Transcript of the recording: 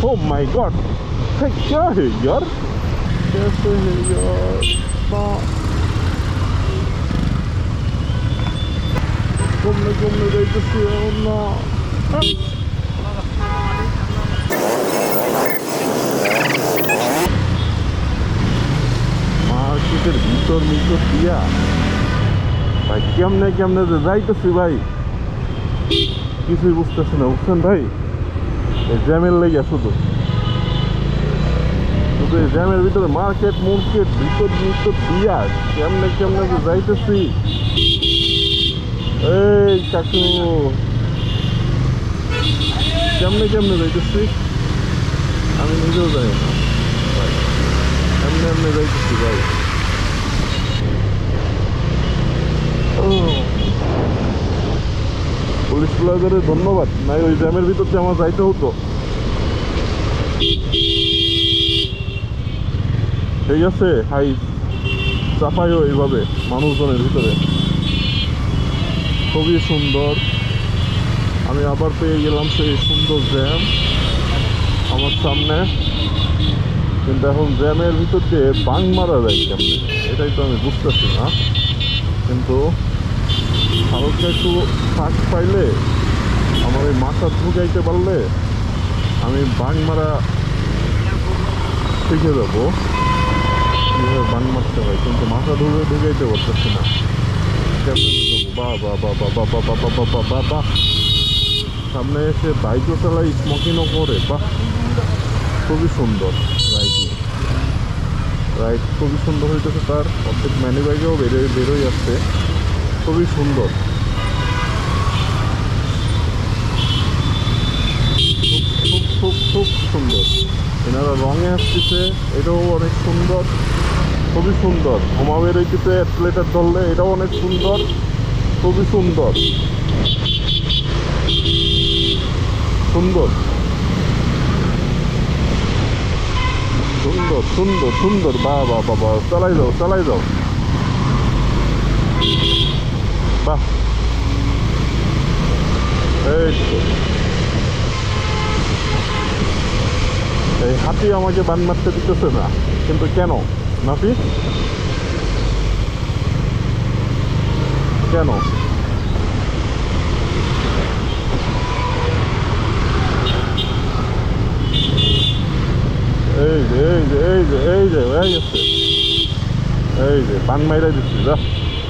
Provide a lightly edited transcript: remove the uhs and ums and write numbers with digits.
oh my God क्या है यार कैसे है यार घूमने घूमने जाइতেছি না মার্কেটের ভিতর দিয়া ভাই কেমনে কেমনে যে যাইতেছি ভাই কিছুই বুঝতেছি না বুঝছেন ভাই এই জ্যামের লেগে শুধু এই জ্যামের ভিতরে মার্কেট ভিতর দিয়া কেমনে কেমনে যে যাইতেছি এই কাকু কেমনে কেমনে যাইতেছি আমি নিজেও জানি না ভাই এমনি এমনি যাইতেছি ভাই পুলিশ ব্লগারে ধন্যবাদ নাই ওই জ্যামের ভিতর দিয়ে আমার যাইতে হতো ঠিক আছে হাই চাপাইও এইভাবে মানুষজনের ভিতরে খুবই সুন্দর আমি আবার পেয়ে গেলাম সেই সুন্দর জ্যাম আমার সামনে কিন্তু এখন জ্যামের ভিতর দিয়ে বাং মারা যায় কেমনে এটাই তো আমি বুঝতেছি না কিন্তু হালকা একটু ফাঁক পাইলে আমার এই মাথা ঢুকাইতে পারলে আমি বাং মারা শিখে যাবো কীভাবে বাং মারতে হয় কিন্তু মাথা ঢুকাইতে পারতেছি না কেমনে যাবো বা সামনে এসে বাইকও চালাই স্মোকিংও করে বাহ খুবই সুন্দর রাইড খুবই সুন্দর হইতেছে তার অর্ধেক ম্যানি বাইকেও বেরোই আসছে খুবই সুন্দর খুব খুব সুন্দর এনারা রঙে আসতেছে এটাও অনেক সুন্দর খুবই সুন্দর ঘুমা বেরোইতেছে অ্যাথলেটার ধরলে এটাও অনেক সুন্দর খুবই সুন্দর সুন্দর সুন্দর সুন্দর সুন্দর বাবা চালাই যাও বাহ এই হাতি আমাকে বান মারতে দিতেছে না কিন্তু কেন নাফি কেন এই যে বান মাইরা দিচ্ছি যা